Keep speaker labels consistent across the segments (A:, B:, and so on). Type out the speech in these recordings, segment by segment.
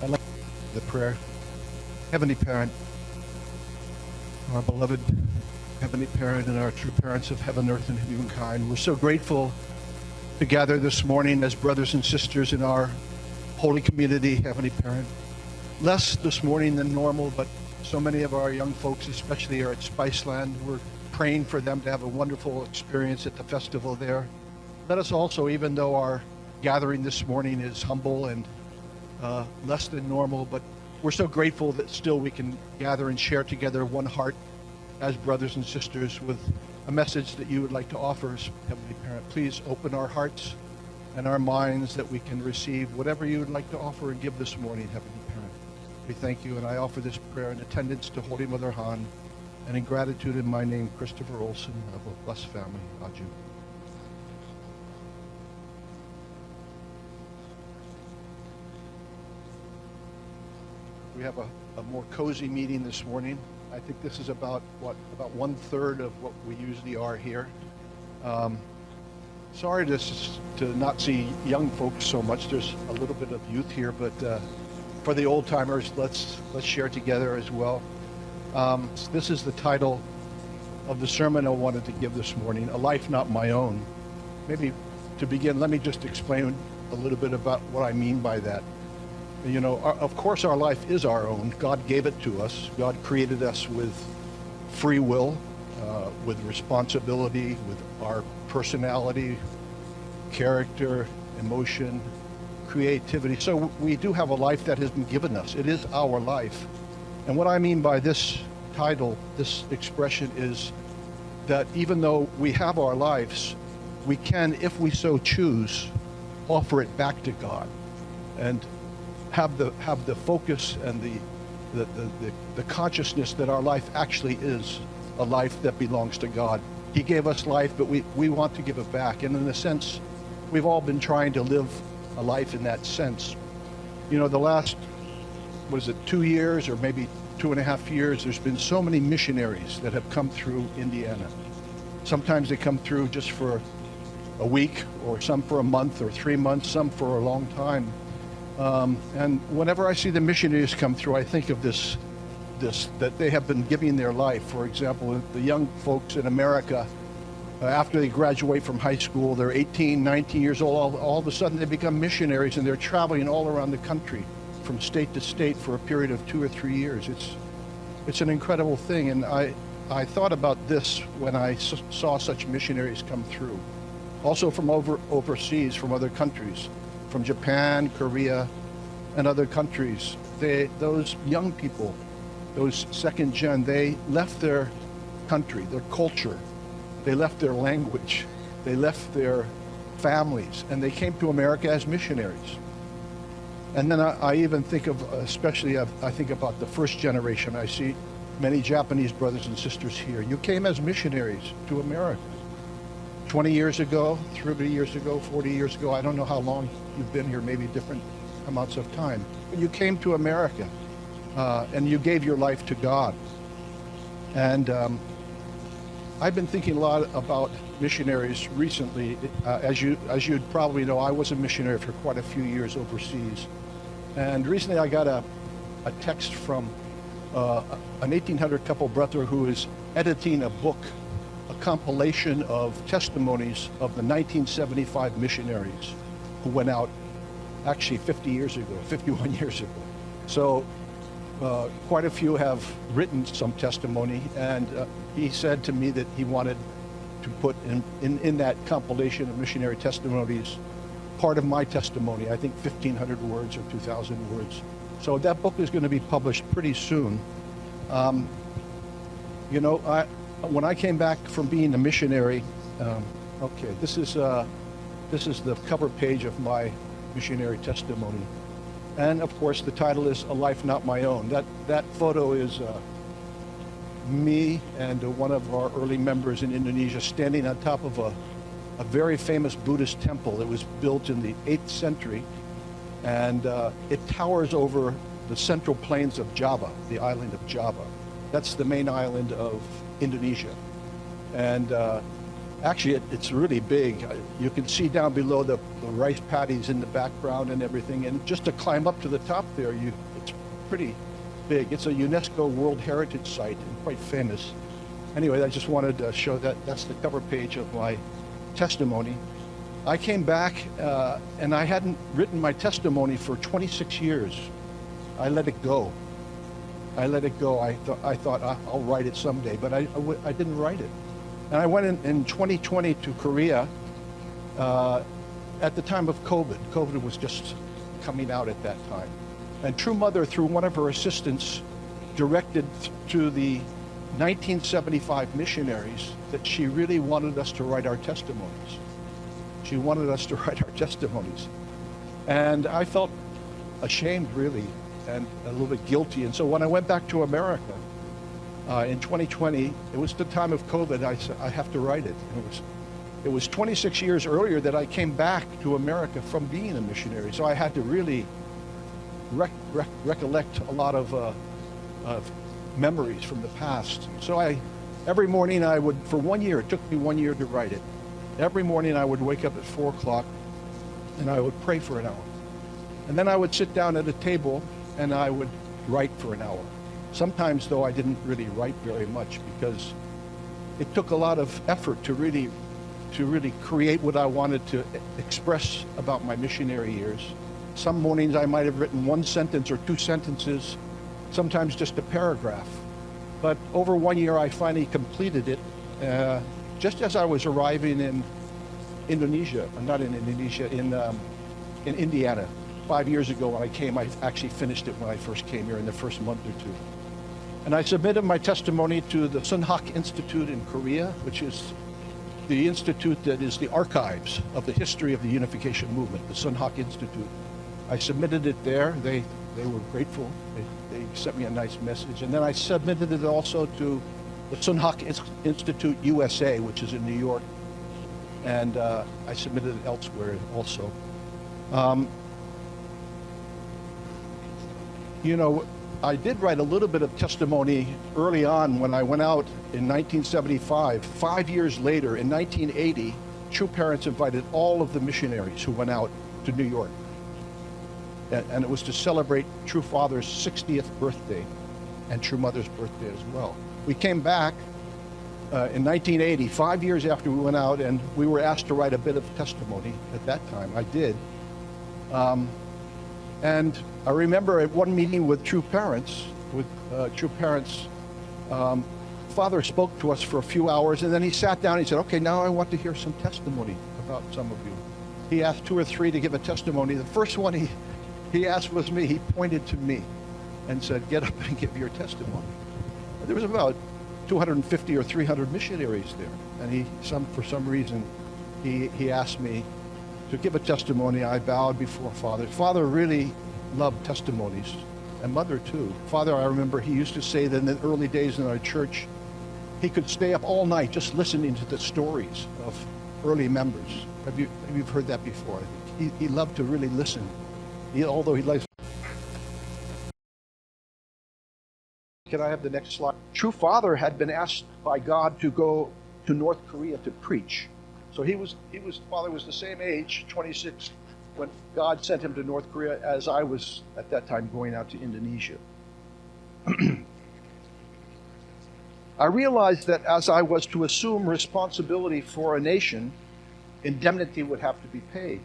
A: I'd like the prayer. Heavenly Parent, our beloved Heavenly Parent and our true parents of heaven, earth, and humankind, we're so grateful to gather this morning as brothers and sisters in our holy community, Heavenly Parent. Less this morning than normal, but so many of our young folks, especially are at Spiceland. We're praying for them to have a wonderful experience at the festival there. Let us also, even though our gathering this morning is humble and less than normal, but we're so grateful that still we can gather and share together one heart as brothers and sisters with a message that you would like to offer us, Heavenly Parent. Please open our hearts and our minds that we can receive whatever you would like to offer and give this morning, Heavenly Parent. We thank you, and I offer this prayer in attendance to Holy Mother Han, and in gratitude in my name, Christopher Olson of a blessed family. Aju. We have a more cozy meeting this morning. I think this is about 1/3 of what we usually are here. Sorry to not see young folks so much. There's a little bit of youth here, but for the old timers, let's share together as well. This is the title of the sermon I wanted to give this morning, A Life Not My Own. Maybe to begin, let me just explain a little bit about what I mean by that. You know, of course our life is our own. God gave it to us. God created us with free will, with responsibility, with our personality, character, emotion, creativity. So we do have a life that has been given us. It is our life. And what I mean by this title, this expression, is that even though we have our lives, we can, if we so choose, offer it back to God and have the focus and the consciousness that our life actually is a life that belongs to God. He gave us life, but we want to give it back. And in a sense, we've all been trying to live a life in that sense. You know, the last, 2 years or maybe 2.5 years, there's been so many missionaries that have come through Indiana. Sometimes they come through just for a week, or some for a month or 3 months, some for a long time. And whenever I see the missionaries come through, I think of this, that they have been giving their life. For example, the young folks in America, after they graduate from high school, they're 18, 19 years old, all of a sudden they become missionaries, and they're traveling all around the country from state to state for a period of 2 or 3 years. It's an incredible thing, and I thought about this when I saw such missionaries come through. Also from overseas, from other countries, from Japan, Korea, and other countries. Those young people, those second gen, they left their country, their culture, they left their language, they left their families, and they came to America as missionaries. And then I even think of, especially I think about the first generation. I see many Japanese brothers and sisters here. You came as missionaries to America. 20 years ago, 30 years ago, 40 years ago, I don't know how long you've been here, maybe different amounts of time. But you came to America, and you gave your life to God. And I've been thinking a lot about missionaries recently. As you'd probably know, I was a missionary for quite a few years overseas. And recently I got a text from an 1800 couple brother who is editing a book, a compilation of testimonies of the 1975 missionaries who went out actually 50 years ago, 51 years ago. So quite a few have written some testimony, and he said to me that he wanted to put in that compilation of missionary testimonies part of my testimony, I think 1,500 words or 2,000 words. So that book is going to be published pretty soon. You know, when I came back from being a missionary, okay, this is the cover page of my missionary testimony. And of course, the title is A Life Not My Own. That photo is me and one of our early members in Indonesia standing on top of a very famous Buddhist temple that was built in the 8th century. And it towers over the central plains of Java, the island of Java. That's the main island of Indonesia. And Actually, it's really big. You can see down below the rice paddies in the background and everything. And just to climb up to the top there, it's pretty big. It's a UNESCO World Heritage Site and quite famous. Anyway, I just wanted to show that. That's the cover page of my testimony. I came back and I hadn't written my testimony for 26 years. I let it go. I let it go. I thought I'll write it someday, but I didn't write it. And I went in 2020 to Korea at the time of COVID. COVID was just coming out at that time. And True Mother, through one of her assistants, directed to the 1975 missionaries that she really wanted us to write our testimonies. She wanted us to write our testimonies. And I felt ashamed, really, and a little bit guilty. And so when I went back to America in 2020, it was the time of COVID, I said, I have to write it. It was 26 years earlier that I came back to America from being a missionary. So I had to really recollect a lot of memories from the past. So every morning I would, for 1 year, it took me 1 year to write it. Every morning I would wake up at 4 o'clock and I would pray for an hour. And then I would sit down at a table and I would write for an hour. Sometimes, though, I didn't really write very much because it took a lot of effort to really create what I wanted to express about my missionary years. Some mornings I might have written 1 sentence or 2 sentences, sometimes just a paragraph. But over 1 year, I finally completed it. Just as I was arriving in Indonesia, not in Indonesia, in Indiana. 5 years ago when I came, I actually finished it when I first came here in the first month or two. And I submitted my testimony to the Sunhak Institute in Korea, which is the institute that is the archives of the history of the unification movement, the Sunhak Institute. I submitted it there. They were grateful. They sent me a nice message. And then I submitted it also to the Sunhak Institute USA, which is in New York. And I submitted it elsewhere also. You know, I did write a little bit of testimony early on when I went out in 1975. 5 years later, in 1980, True Parents invited all of the missionaries who went out to New York. And it was to celebrate True Father's 60th birthday and True Mother's birthday as well. We came back in 1980, 5 years after we went out, and we were asked to write a bit of testimony at that time. I did. And I remember at one meeting with True Parents, Father spoke to us for a few hours, and then he sat down and he said, okay, now I want to hear some testimony about some of you. He asked 2 or 3 to give a testimony. The first one he asked was me. He pointed to me and said, get up and give your testimony. There was about 250 or 300 missionaries there, and for some reason, he asked me to give a testimony. I bowed before Father. Father really loved testimonies, and Mother too. Father, I remember he used to say that in the early days in our church, he could stay up all night just listening to the stories of early members. Have you heard that before? He loved to really listen, although he likes. Can I have the next slide? True Father had been asked by God to go to North Korea to preach. So Father was the same age, 26, when God sent him to North Korea as I was at that time going out to Indonesia. I realized that as I was to assume responsibility for a nation, indemnity would have to be paid.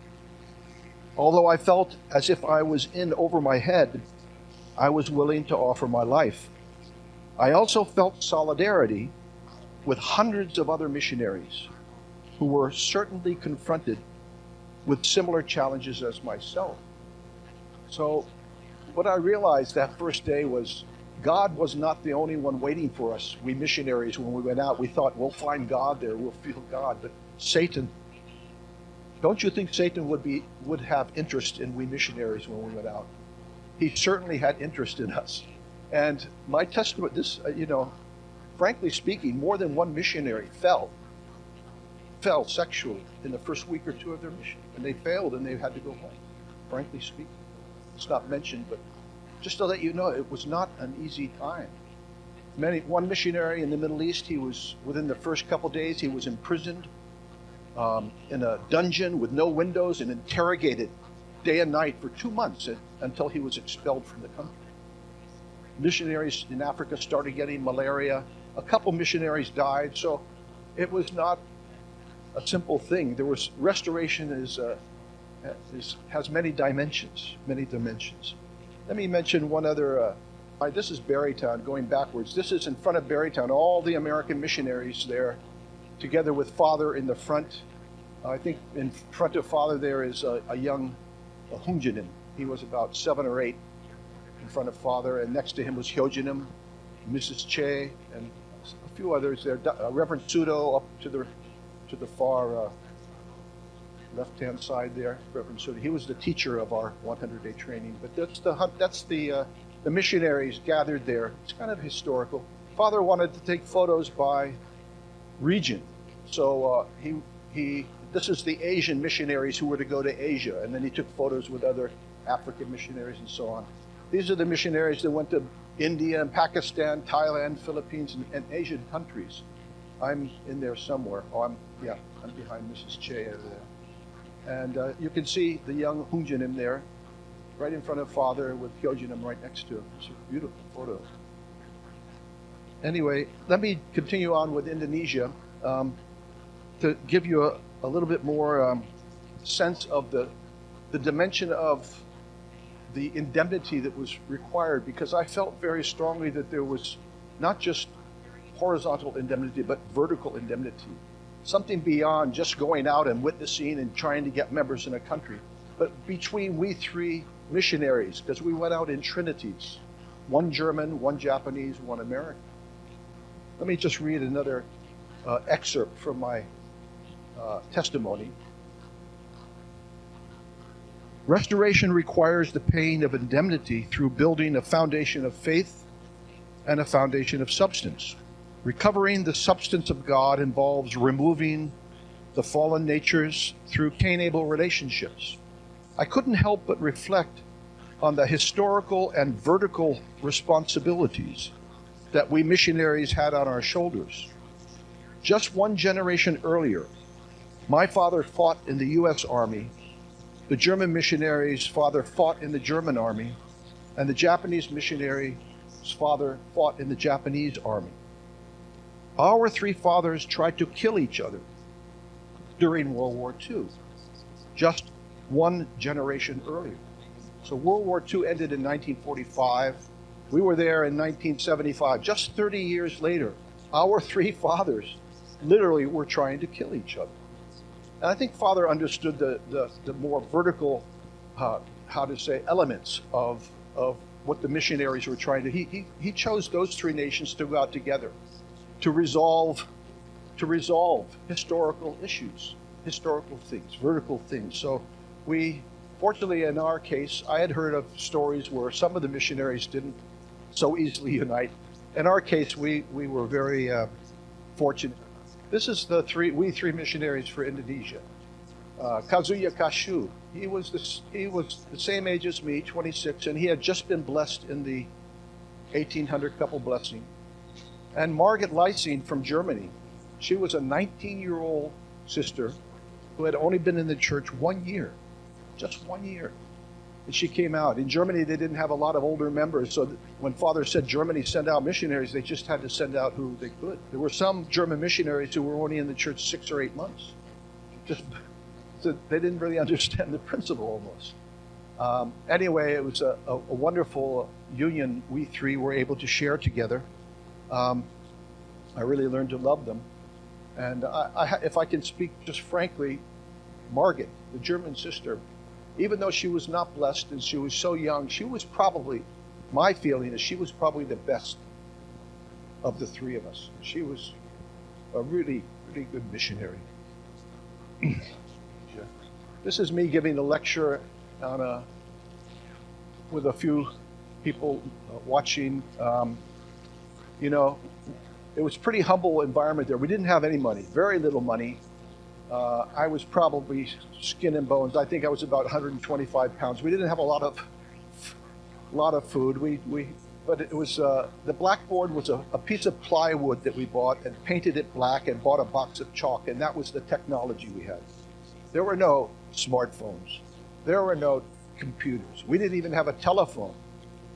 A: Although I felt as if I was in over my head, I was willing to offer my life. I also felt solidarity with hundreds of other missionaries who were certainly confronted with similar challenges as myself. So what I realized that first day was God was not the only one waiting for us. We missionaries, when we went out, we thought we'll find God there, we'll feel God. But Satan, don't you think Satan would have interest in we missionaries when we went out? He certainly had interest in us. And my testimony, frankly speaking, more than one missionary fell sexually in the first week or two of their mission. And they failed and they had to go home, frankly speaking. It's not mentioned, but just to let you know, it was not an easy time. One missionary in the Middle East, he was, within the first couple days, he was imprisoned in a dungeon with no windows and interrogated day and night for 2 months until he was expelled from the country. Missionaries in Africa started getting malaria. A couple missionaries died, so it was not a simple thing. There was restoration has many dimensions, many dimensions. Let me mention one other. This is Barrytown, going backwards. This is in front of Barrytown. All the American missionaries there, together with Father in the front. I think in front of Father there is a young Hunjanin. He was about 7 or 8 in front of Father, and next to him was Hyojinim, Mrs. Che, and a few others there. Reverend Sudo up to the far left-hand side there, Reverend Sudo. He was the teacher of our 100-day training. But that's the missionaries gathered there. It's kind of historical. Father wanted to take photos by region, so this is the Asian missionaries who were to go to Asia, and then he took photos with other African missionaries and so on. These are the missionaries that went to India and Pakistan, Thailand, Philippines, and Asian countries. I'm in there somewhere. I'm behind Mrs. Che over there. And you can see the young Hunjanim there, right in front of Father with Hyojinim right next to him. It's a beautiful photo. Anyway, let me continue on with Indonesia to give you a little bit more sense of the dimension of the indemnity that was required, because I felt very strongly that there was not just horizontal indemnity, but vertical indemnity. Something beyond just going out and witnessing and trying to get members in a country, but between we 3 missionaries, because we went out in trinities, 1 German, 1 Japanese, 1 American. Let me just read another excerpt from my testimony. Restoration requires the paying of indemnity through building a foundation of faith and a foundation of substance. Recovering the substance of God involves removing the fallen natures through Cain-Abel relationships. I couldn't help but reflect on the historical and vertical responsibilities that we missionaries had on our shoulders. Just 1 generation earlier, my father fought in the U.S. Army, the German missionary's father fought in the German Army, and the Japanese missionary's father fought in the Japanese Army. Our 3 fathers tried to kill each other during World War II, just 1 generation earlier. So World War II ended in 1945. We were there in 1975. Just 30 years later, our 3 fathers literally were trying to kill each other. And I think Father understood the more vertical, elements of what the missionaries were trying to. He chose those 3 nations to go out together to resolve historical issues, historical things, vertical things. So we, fortunately in our case, I had heard of stories where some of the missionaries didn't so easily unite. In our case, we were very fortunate. This is we 3 missionaries for Indonesia. Kazuya Kashu, he was the same age as me, 26, and he had just been blessed in the 1800 couple blessing. And Margit Lysing from Germany, she was a 19-year-old sister who had only been in the church 1 year, just 1 year. And she came out. In Germany, they didn't have a lot of older members, so when Father said Germany send out missionaries, they just had to send out who they could. There were some German missionaries who were only in the church 6 or 8 months. So they didn't really understand the principle almost. Anyway, it was a wonderful union we 3 were able to share together. I really learned to love them. And if I can speak just frankly, Margit, the German sister, even though she was not blessed and she was so young, she was probably, my feeling is she was probably the best of the 3 of us. She was a really, really good missionary. This is me giving a lecture with a few people watching. It was pretty humble environment there. We didn't have any money, very little money. I was probably skin and bones. I think I was about 125 pounds. We didn't have a lot of food. We but it was the blackboard was a piece of plywood that we bought and painted it black and bought a box of chalk, and that was the technology we had. There were no smartphones. There were no computers. We didn't even have a telephone.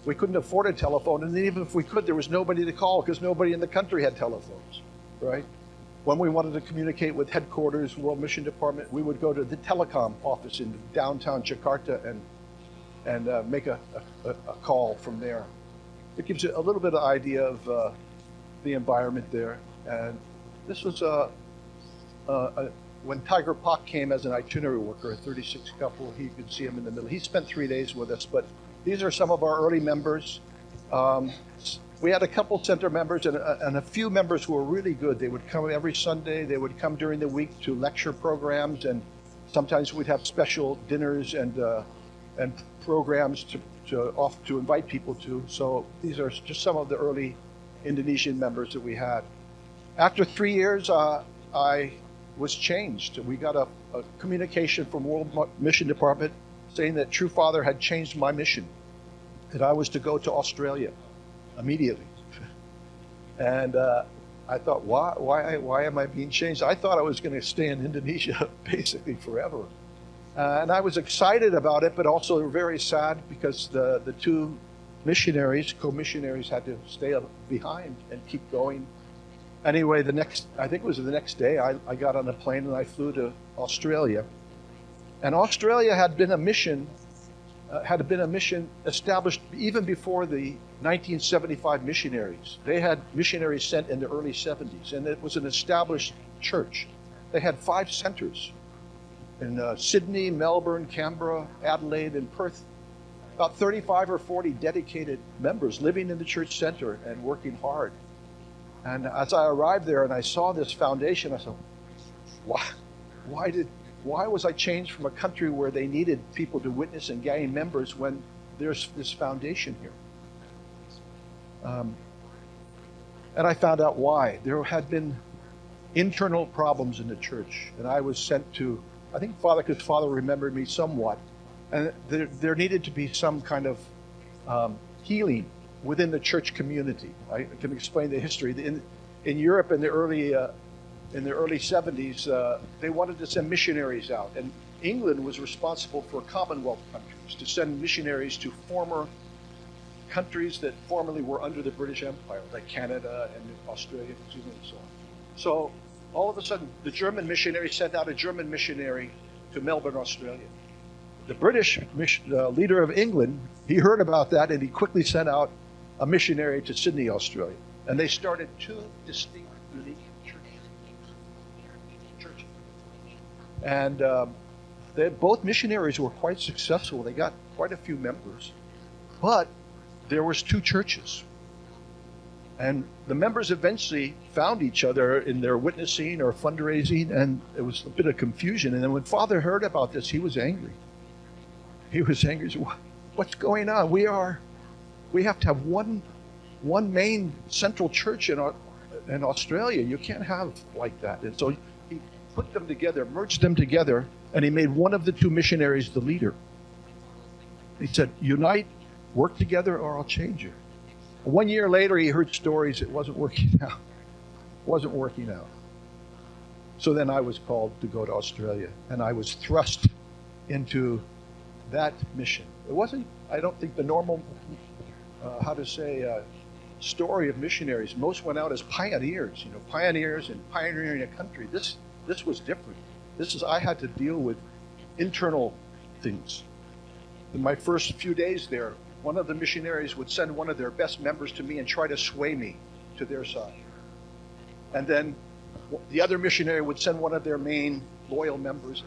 A: We couldn't afford a telephone, and even if we could, there was nobody to call because nobody in the country had telephones, right? When we wanted to communicate with headquarters, World Mission Department, we would go to the telecom office in downtown Jakarta and make a call from there. It gives you a little bit of idea of the environment there. And this was when Tiger Pak came as an itinerary worker, a 36 couple, you could see him in the middle. He spent 3 days with us, but these are some of our early members. We had a couple center members and a few members who were really good. They would come every Sunday. They would come during the week to lecture programs, and sometimes we'd have special dinners and programs to invite people to. So these are just some of the early Indonesian members that we had. After 3 years, I was changed. We got a communication from World Mission Department saying that True Father had changed my mission, that I was to go to Australia immediately. And I thought, why am I being changed? I thought I was going to stay in Indonesia basically forever. And I was excited about it, but also very sad because the two missionaries, co-missionaries, had to stay behind and keep going. Anyway, I think it was the next day, I got on a plane and I flew to Australia. And Australia had been a mission established even before the 1975 missionaries. They had missionaries sent in the early 70s, and it was an established church. They had 5 centers in Sydney, Melbourne, Canberra, Adelaide, and Perth. About 35 or 40 dedicated members living in the church center and working hard. And as I arrived there and I saw this foundation, I thought, why was I changed from a country where they needed people to witness and gain members when there's this foundation here? And I found out why. There had been internal problems in the church, and I was sent to, I think because Father remembered me somewhat, and there needed to be some kind of healing within the church community. I can explain the history. In Europe in the early 70s, they wanted to send missionaries out, and England was responsible for Commonwealth countries to send missionaries to former countries that formerly were under the British Empire, like Canada and Australia, New Zealand, and so on. So all of a sudden, the German missionary sent out a German missionary to Melbourne, Australia. The British leader of England, he heard about that, and he quickly sent out a missionary to Sydney, Australia. And they started 2 distinct, unique churches. And both missionaries were quite successful. They got quite a few members. But there was 2 churches. And the members eventually found each other in their witnessing or fundraising, and it was a bit of confusion. And then when Father heard about this, he was angry. He was angry. He said, what's going on? We have to have one main central church in Australia. You can't have like that. And so he put them together, merged them together, and he made one of the 2 missionaries the leader. He said, unite, work together, or I'll change you. 1 year later, he heard stories it wasn't working out. Wasn't working out. So then I was called to go to Australia, and I was thrust into that mission. It wasn't, I don't think, the normal, story of missionaries. Most went out as pioneers, pioneers and pioneering a country. This was different. I had to deal with internal things. In my first few days there, one of the missionaries would send one of their best members to me and try to sway me to their side. And then the other missionary would send one of their main loyal members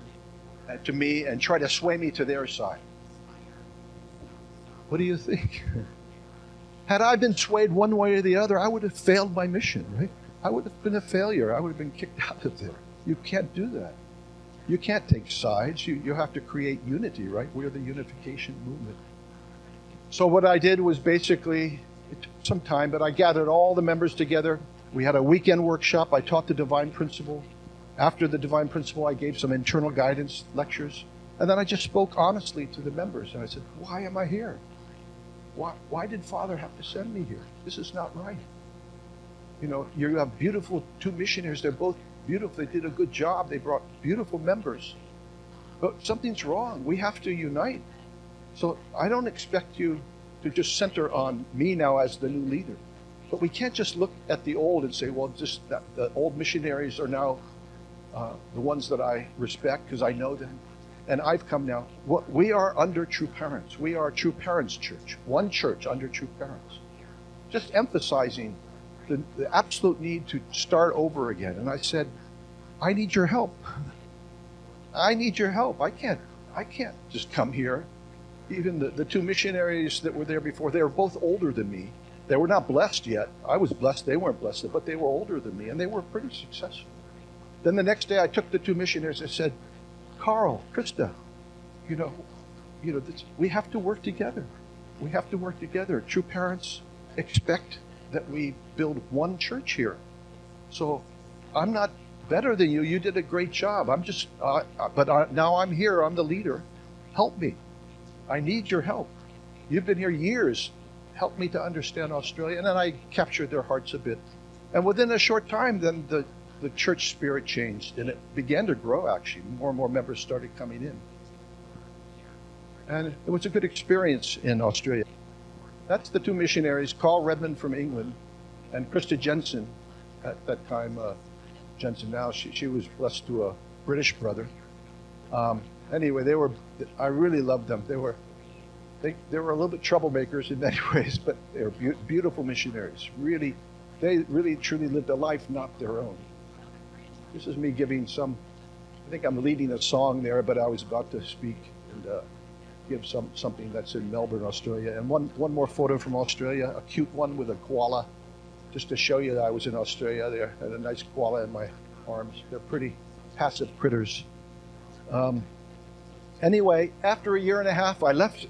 A: to me and try to sway me to their side. What do you think? Had I been swayed one way or the other, I would have failed my mission, right? I would have been a failure. I would have been kicked out of there. You can't do that. You can't take sides. You have to create unity, right? We're the unification movement. So what I did was basically, it took some time, but I gathered all the members together. We had a weekend workshop. I taught the Divine Principle. After the Divine Principle, I gave some internal guidance lectures. And then I just spoke honestly to the members. And I said, why am I here? Why did Father have to send me here? This is not right. You have beautiful two missionaries. They're both beautiful. They did a good job. They brought beautiful members. But something's wrong. We have to unite. So I don't expect you to just center on me now as the new leader. But we can't just look at the old and say, well, just that the old missionaries are now the ones that I respect because I know them. And I've come now. We are under True Parents. We are True Parents Church. One church under True Parents. Just emphasizing the absolute need to start over again. And I said, I need your help. I need your help. I can't just come here. Even the two missionaries that were there before, they were both older than me. They were not blessed yet. I was blessed. They weren't blessed, but they were older than me, and they were pretty successful. Then the next day, I took the two missionaries and said, Carl, Krista, we have to work together. We have to work together. True Parents expect that we build one church here. So I'm not better than you. You did a great job. Now I'm here. I'm the leader. Help me. I need your help. You've been here years. Help me to understand Australia. And then I captured their hearts a bit. And within a short time, then the church spirit changed, and it began to grow, actually. More and more members started coming in. And it was a good experience in Australia. That's the two missionaries, Carl Redmond from England and Krista Jensen. At that time, Jensen now, she was blessed to a British brother. Anyway, I really loved them. They were a little bit troublemakers in many ways, but they were beautiful missionaries. They really truly lived a life not their own. This is me giving I think I'm leading a song there, but I was about to speak and give something that's in Melbourne, Australia. And one more photo from Australia, a cute one with a koala, just to show you that I was in Australia there. I had a nice koala in my arms. They're pretty passive critters. Anyway, after a year and a half, I left.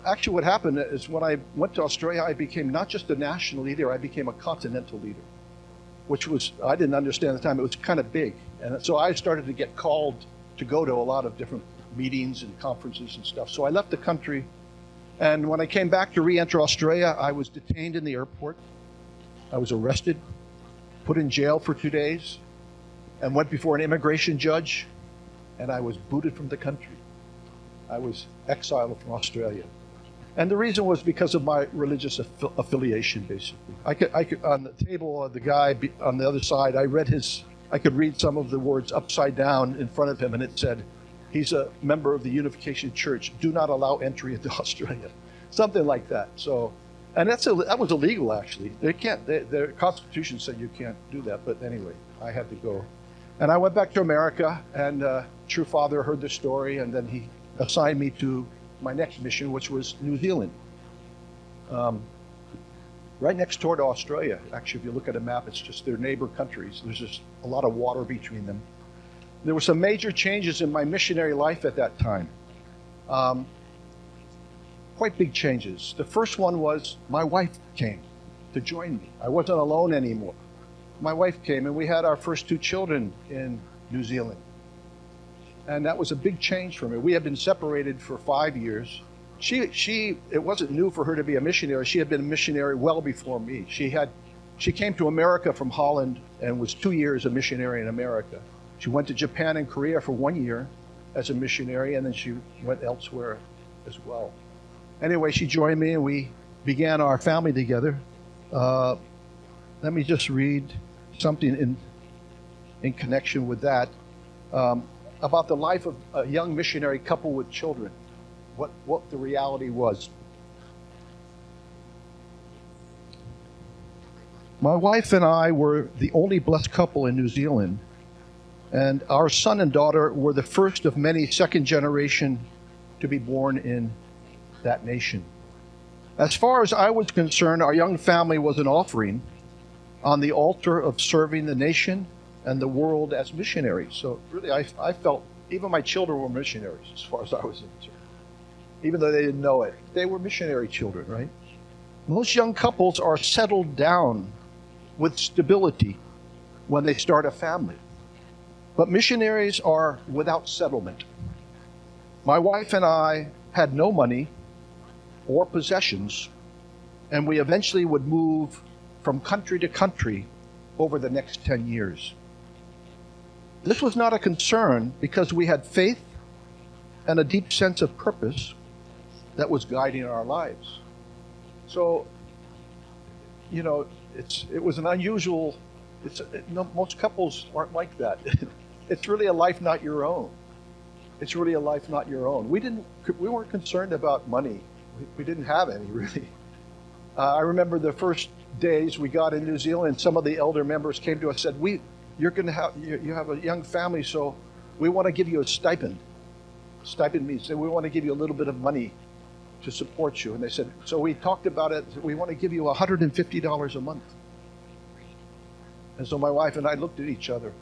A: Actually, what happened is when I went to Australia, I became not just a national leader, I became a continental leader, which I didn't understand at the time. It was kind of big. And so I started to get called to go to a lot of different meetings and conferences and stuff. So I left the country. And when I came back to re-enter Australia, I was detained in the airport. I was arrested, put in jail for 2 days, and went before an immigration judge, and I was booted from the country. I was exiled from Australia. And the reason was because of my religious affiliation, basically. I could on the table, the guy on the other side, I could read some of the words upside down in front of him, and it said, he's a member of the Unification Church. Do not allow entry into Australia. Something like that. So, and that was illegal, actually. Their constitution said you can't do that. But anyway, I had to go. And I went back to America, and True Father heard the story, and then he assigned me to my next mission, which was New Zealand. Right next door to Australia. Actually, if you look at a map, it's just their neighbor countries. There's just a lot of water between them. There were some major changes in my missionary life at that time. Quite big changes. The first one was my wife came to join me. I wasn't alone anymore. My wife came, and we had our first 2 children in New Zealand. And that was a big change for me. We had been separated for 5 years. It wasn't new for her to be a missionary. She had been a missionary well before me. She came to America from Holland and was 2 years a missionary in America. She went to Japan and Korea for 1 year as a missionary, and then she went elsewhere as well. Anyway, she joined me, and we began our family together. Let me just read something in connection with that about the life of a young missionary couple with children, what the reality was. My wife and I were the only blessed couple in New Zealand, and our son and daughter were the first of many second generation to be born in that nation. As far as I was concerned, our young family was an offering on the altar of serving the nation and the world as missionaries. So really, I felt even my children were missionaries as far as I was concerned. Even though they didn't know it, they were missionary children, right? Most young couples are settled down with stability when they start a family. But missionaries are without settlement. My wife and I had no money or possessions And we eventually would move from country to country over the next 10 years. This was not a concern because we had faith and a deep sense of purpose that was guiding our lives. So, you know, it was an unusual, most couples aren't like that. It's really a life not your own. It's really a life not your own. We weren't concerned about money. We didn't have any, really. I remember the first days we got in New Zealand, some of the elder members came to us and said, you have a young family, so we want to give you a stipend. Stipend means that we want to give you a little bit of money to support you. And they said, so we talked about it, we want to give you $150 a month. And so my wife and I looked at each other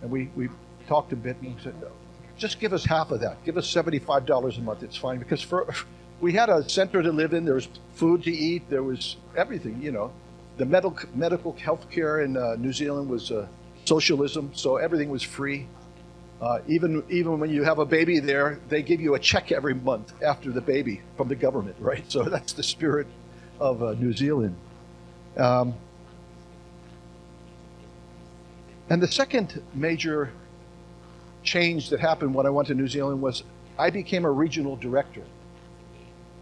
A: and we talked a bit and we said, no, just give us half of that. Give us $75 a month, it's fine. Because we had a center to live in, there was food to eat, there was everything, you know. The medical health care in New Zealand was socialism, so everything was free. Even when you have a baby there, they give you a check every month after the baby from the government, right? So that's the spirit of New Zealand. And the second major change that happened when I went to New Zealand was I became a regional director.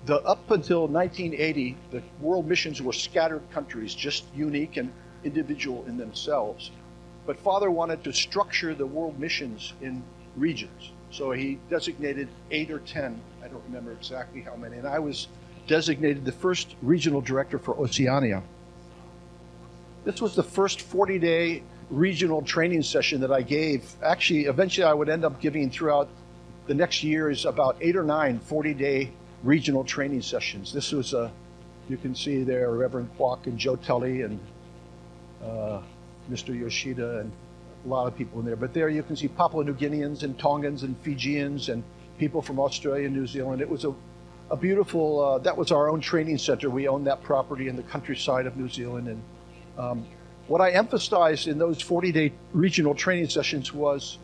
A: Up until 1980, the world missions were scattered countries, just unique and individual in themselves. But Father wanted to structure the world missions in regions. So he designated 8 or 10, I don't remember exactly how many, and I was designated the first regional director for Oceania. This was the first 40-day regional training session that I gave. Actually, eventually I would end up giving throughout the next years about 8 or 9 40-day regional training sessions. This was you can see there Reverend Kwok and Joe Tully and Mr. Yoshida and a lot of people in there. But there you can see Papua New Guineans and Tongans and Fijians and people from Australia and New Zealand. It was a beautiful, that was our own training center. We owned that property in the countryside of New Zealand. And what I emphasized in those 40-day regional training sessions was,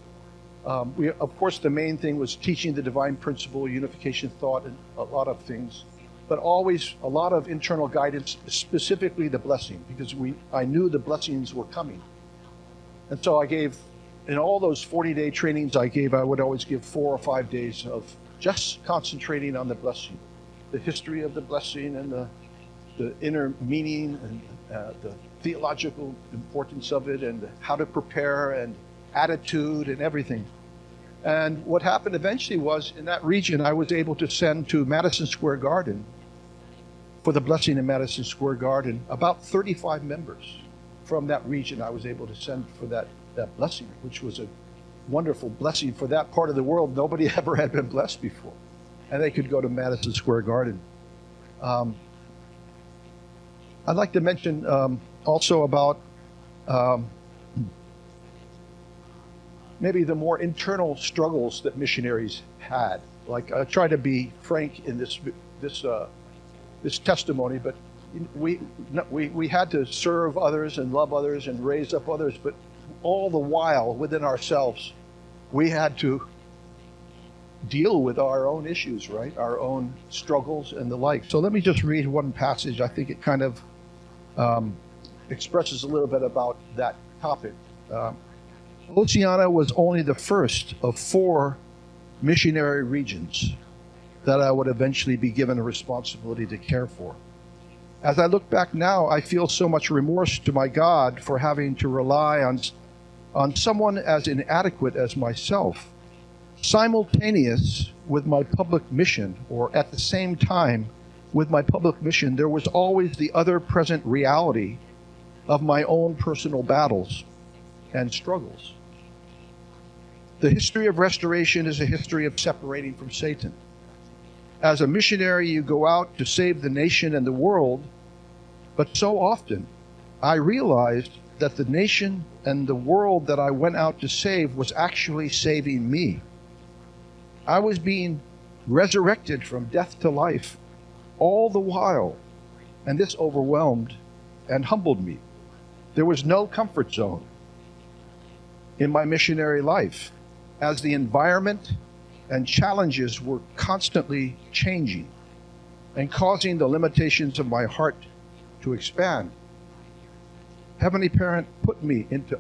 A: of course, the main thing was teaching the divine principle, unification thought, and a lot of things. But always a lot of internal guidance, specifically the blessing, because I knew the blessings were coming. And so I gave, in all those 40-day trainings I would always give 4 or 5 days of just concentrating on the blessing, the history of the blessing and the inner meaning and the theological importance of it and how to prepare and attitude and everything. And what happened eventually was, in that region, I was able to send to Madison Square Garden, for the blessing in Madison Square Garden, about 35 members from that region I was able to send for that blessing, which was a wonderful blessing for that part of the world. Nobody ever had been blessed before. And they could go to Madison Square Garden. I'd like to mention also about maybe the more internal struggles that missionaries had. Like, I try to be frank in this testimony, but we had to serve others and love others and raise up others, but all the while within ourselves, we had to deal with our own issues, right? Our own struggles and the like. So let me just read one passage. I think it kind of expresses a little bit about that topic. Oceania was only the first of 4 missionary regions that I would eventually be given a responsibility to care for. As I look back now, I feel so much remorse to my God for having to rely on someone as inadequate as myself. Simultaneous with my public mission, or at the same time with my public mission, there was always the other present reality of my own personal battles and struggles. The history of restoration is a history of separating from Satan. As a missionary, you go out to save the nation and the world, but so often I realized that the nation and the world that I went out to save was actually saving me. I was being resurrected from death to life all the while, and this overwhelmed and humbled me. There was no comfort zone in my missionary life, as the environment and challenges were constantly changing and causing the limitations of my heart to expand. Heavenly Parent put me into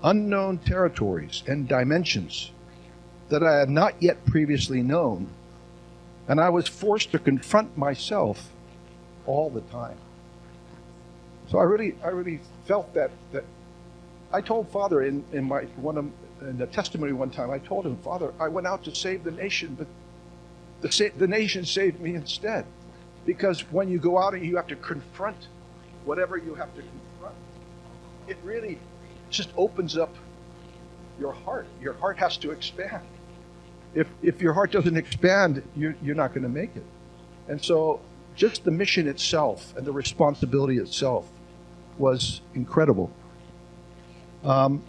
A: unknown territories and dimensions that I had not yet previously known, and I was forced to confront myself all the time. So I really felt that I told Father in the testimony one time, I told him, Father, I went out to save the nation, but the nation saved me instead. Because when you go out and you have to confront whatever you have to confront, it really just opens up your heart. Your heart has to expand. If your heart doesn't expand, you're not going to make it. And so just the mission itself and the responsibility itself was incredible. My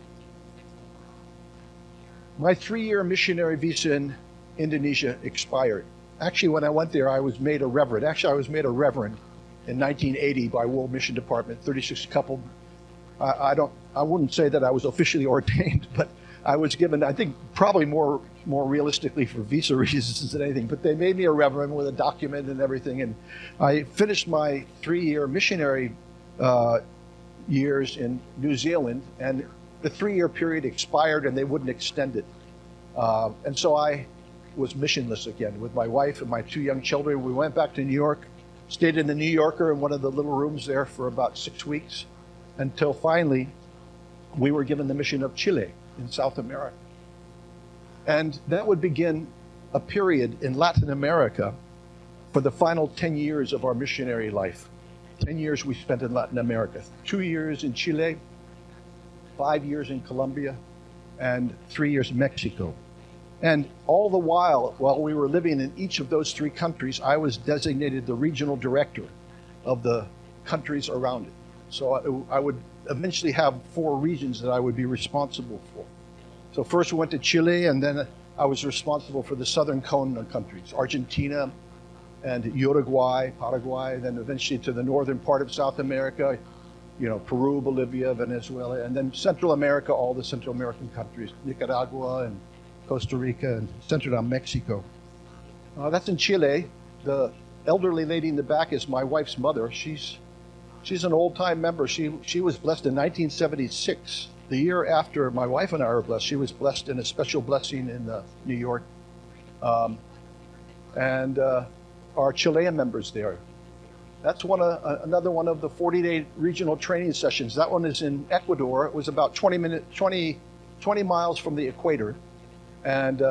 A: 3-year missionary visa in Indonesia expired. Actually, when I went there, I was made a reverend. Actually, I was made a reverend in 1980 by World Mission Department, 36 couple. I wouldn't say that I was officially ordained, but I was given, I think, probably more realistically for visa reasons than anything. But they made me a reverend with a document and everything, and I finished my 3-year missionary years in New Zealand, and the 3-year period expired, and they wouldn't extend it. And so I was missionless again with my wife and my 2 young children. We went back to New York, stayed in the New Yorker in one of the little rooms there for about 6 weeks, until finally we were given the mission of Chile in South America. And that would begin a period in Latin America for the final 10 years of our missionary life. 10 years we spent in Latin America. 2 years in Chile, 5 years in Colombia, and 3 years in Mexico. And all the while we were living in each of those 3 countries, I was designated the regional director of the countries around it. So I would eventually have 4 regions that I would be responsible for. So first we went to Chile, and then I was responsible for the southern cone countries, Argentina and Uruguay, Paraguay, then eventually to the northern part of South America, Peru, Bolivia, Venezuela, and then Central America, all the Central American countries, Nicaragua and Costa Rica, and centered on Mexico. That's in Chile. The elderly lady in the back is my wife's mother. She's an old-time member. She was blessed in 1976. The year after my wife and I were blessed, she was blessed in a special blessing in New York. And our Chilean members there. That's another one of the 40-day regional training sessions. That one is in Ecuador. It was about 20 miles from the equator. And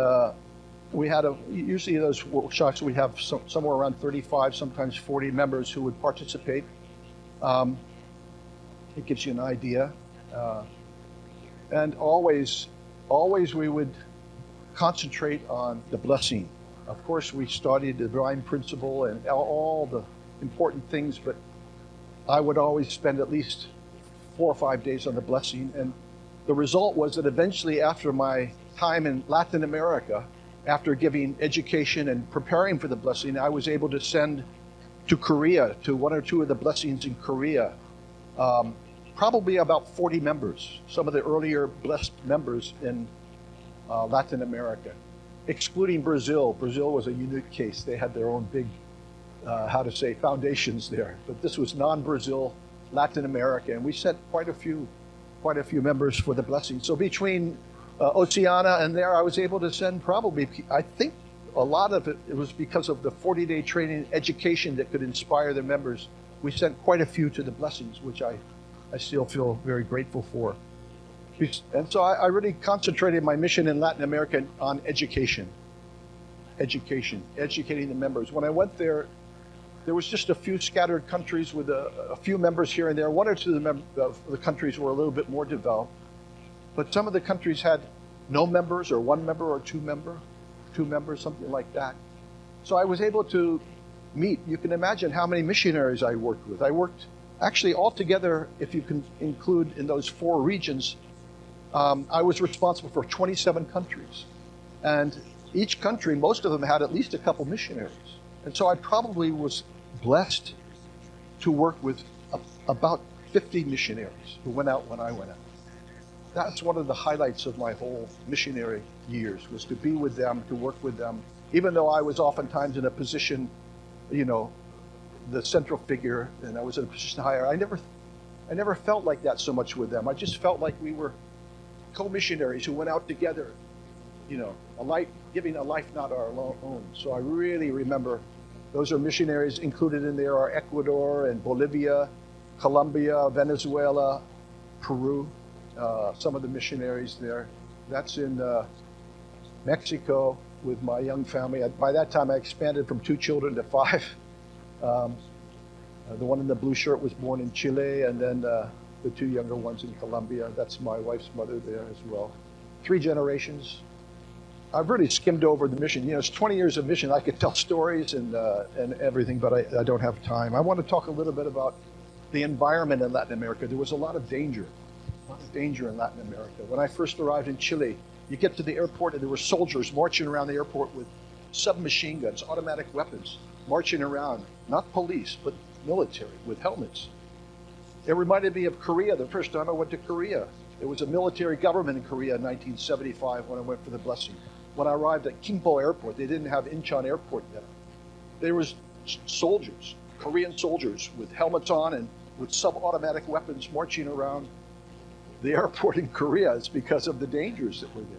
A: we had usually those workshops, we have somewhere around 35, sometimes 40 members who would participate. It gives you an idea. And always we would concentrate on the blessing. Of course, we studied the divine principle and all the important things, but I would always spend at least 4 or 5 days on the blessing. And the result was that eventually, after my time in Latin America, after giving education and preparing for the blessing, I was able to send to Korea, to 1 or 2 of the blessings in Korea, probably about 40 members, some of the earlier blessed members in Latin America, excluding Brazil. Brazil was a unique case. They had their own big, foundations there. But this was non-Brazil, Latin America, and we sent quite a few members for the blessing. So between Oceania and there, I was able to send probably, I think a lot of it was because of the 40-day training education that could inspire the members. We sent quite a few to the blessings, which I still feel very grateful for. And so I really concentrated my mission in Latin America on educating the members. When I went there was just a few scattered countries with a few members here and there. 1 or 2 of the countries were a little bit more developed. But some of the countries had no members, or 1 member or 2 members, something like that. So I was able to meet, you can imagine how many missionaries I worked with. I worked actually altogether, if you can include in those 4 regions, I was responsible for 27 countries. And each country, most of them had at least a couple missionaries. And so I probably was blessed to work with about 50 missionaries who went out when I went out. That's one of the highlights of my whole missionary years, was to be with them, to work with them, even though I was oftentimes in a position, the central figure, and I was in a position higher. I never felt like that so much with them. I just felt like we were co-missionaries who went out together, you know, giving a life not our own. So I really remember those are missionaries included in there are Ecuador and Bolivia, Colombia, Venezuela, Peru, some of the missionaries there. That's in Mexico with my young family. By that time, I expanded from 2 children to 5. The one in the blue shirt was born in Chile, and then the 2 younger ones in Colombia. That's my wife's mother there as well. 3 generations. I've really skimmed over the mission. You know, it's 20 years of mission. I could tell stories and everything, but I don't have time. I want to talk a little bit about the environment in Latin America. There was a lot of danger in Latin America. When I first arrived in Chile, you get to the airport and there were soldiers marching around the airport with submachine guns, automatic weapons, marching around, not police, but military with helmets. It reminded me of Korea the first time I went to Korea. There was a military government in Korea in 1975 when I went for the blessing. When I arrived at Gimpo Airport, they didn't have Incheon Airport then. There was soldiers, Korean soldiers with helmets on and with sub-automatic weapons marching around the airport in Korea. It's because of the dangers that were there.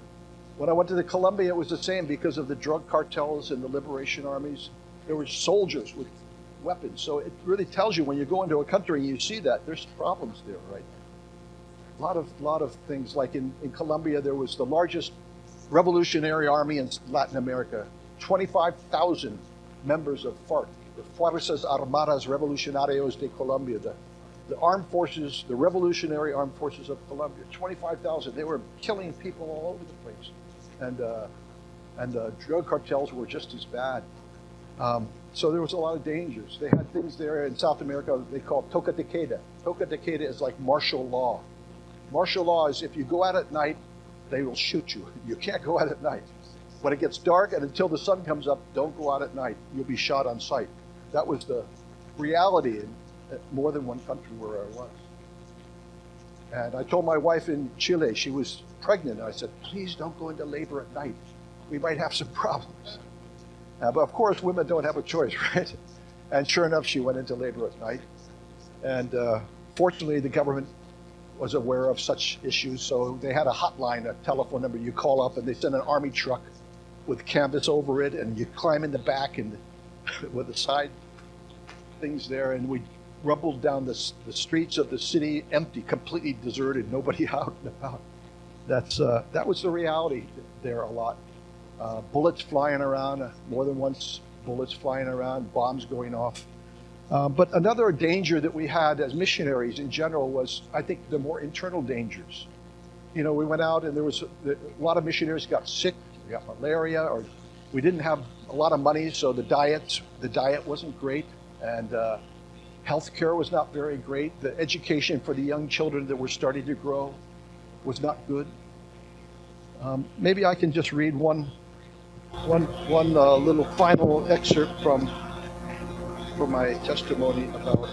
A: When I went to Colombia, it was the same because of the drug cartels and the liberation armies. There were soldiers with weapons. So it really tells you when you go into a country and you see that, there's problems there, right? A lot of things. Like in Colombia, there was the largest revolutionary army in Latin America, 25,000 members of FARC, the Fuerzas Armadas Revolucionarios de Colombia, the armed forces, the revolutionary armed forces of Colombia, 25,000. They were killing people all over the place. And the drug cartels were just as bad. So there was a lot of dangers. They had things there in South America they call toca de queda. Toca de queda is like martial law. Martial law is if you go out at night, they will shoot you. You can't go out at night. When it gets dark and until the sun comes up, don't go out at night. You'll be shot on sight. That was the reality in more than one country where I was. And I told my wife in Chile, she was pregnant. I said, please don't go into labor at night. We might have some problems. But of course, women don't have a choice, right? And sure enough, she went into labor at night. And fortunately, the government was aware of such issues, so they had a hotline, a telephone number you call up, and they send an army truck with canvas over it, and you climb in the back and with the side things there, and we rumbled down the streets of the city, empty, completely deserted, nobody out and about. That was the reality there a lot. Bullets flying around, more than once bullets flying around, bombs going off. But another danger that we had as missionaries in general was, I think, the more internal dangers. You know, we went out and there was a lot of missionaries got sick, we got malaria, or we didn't have a lot of money, so the diet wasn't great, and healthcare was not very great. The education for the young children that were starting to grow was not good. Maybe I can just read one little final excerpt from my testimony about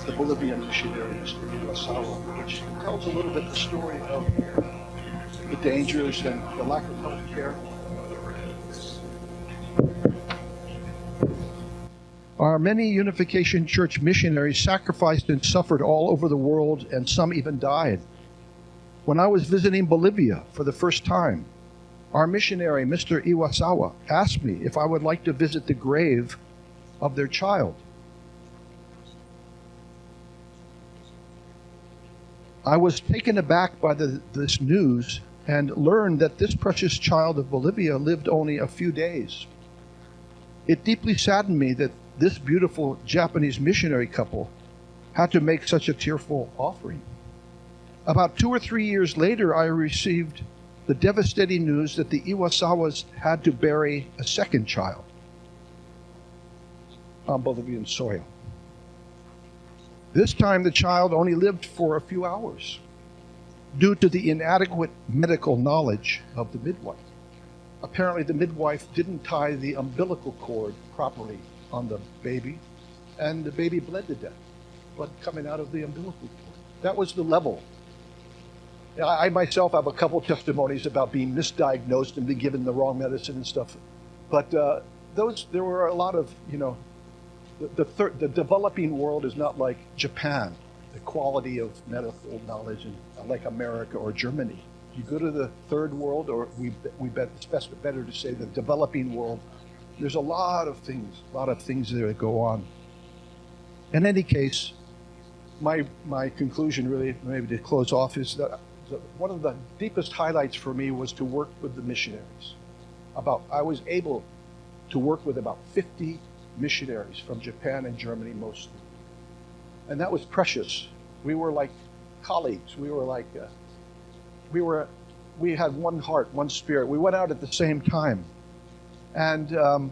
A: the Bolivian missionary, Mr. Iwasawa, which tells a little bit the story of the dangers and the lack of health care. Our many Unification Church missionaries sacrificed and suffered all over the world, and some even died. When I was visiting Bolivia for the first time, our missionary, Mr. Iwasawa, asked me if I would like to visit the grave of their child. I was taken aback by this news and learned that this precious child of Bolivia lived only a few days. It deeply saddened me that this beautiful Japanese missionary couple had to make such a tearful offering. About 2 or 3 years later, I received the devastating news that the Iwasawas had to bury a second child on Bolivian soil. This time the child only lived for a few hours due to the inadequate medical knowledge of the midwife. Apparently the midwife didn't tie the umbilical cord properly on the baby, and the baby bled to death, blood coming out of the umbilical cord. That was the level. I myself have a couple testimonies about being misdiagnosed and being given the wrong medicine and stuff, but there were a lot of, the developing world is not like Japan, the quality of medical knowledge, and like America or Germany. You go to the third world, or we bet it's better to say the developing world. There's a lot of things there that go on. In any case, my conclusion, really, maybe to close off, is that one of the deepest highlights for me was to work with the missionaries. I was able to work with about 50 missionaries from Japan and Germany mostly. And that was precious. We were like colleagues. We were like, we had one heart, one spirit. We went out at the same time. And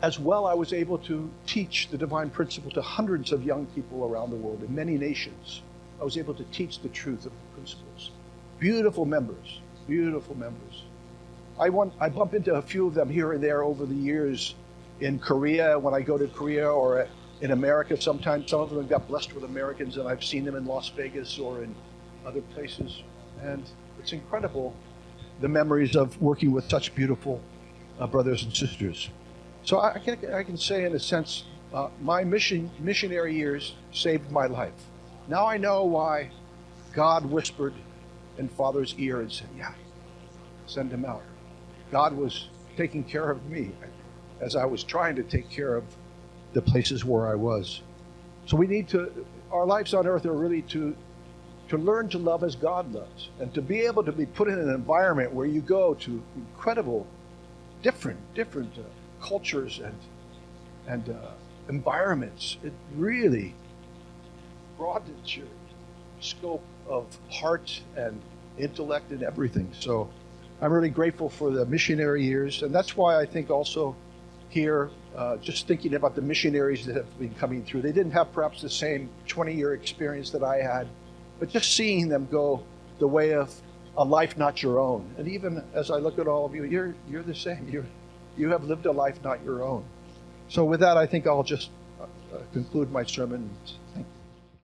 A: as well, I was able to teach the divine principle to hundreds of young people around the world in many nations. I was able to teach the truth of the principles. Beautiful members, beautiful members. I bump into a few of them here and there over the years in Korea, when I go to Korea, or in America sometimes. Some of them got blessed with Americans, and I've seen them in Las Vegas or in other places. And it's incredible, the memories of working with such beautiful brothers and sisters. So I can say, in a sense, my missionary years saved my life. Now I know why God whispered in Father's ear and said, yeah, send him out. God was taking care of me as I was trying to take care of the places where I was. So we need to, our lives on earth are really to learn to love as God loves, and to be able to be put in an environment where you go to incredible, different cultures and environments. It really broadens your scope of heart and intellect and everything. So I'm really grateful for the missionary years, and that's why I think also here, just thinking about the missionaries that have been coming through, they didn't have perhaps the same 20-year experience that I had, but just seeing them go the way of a life not your own. And even as I look at all of you, you're the same. You have lived a life not your own. So with that, I think I'll just conclude my sermon. Thank you.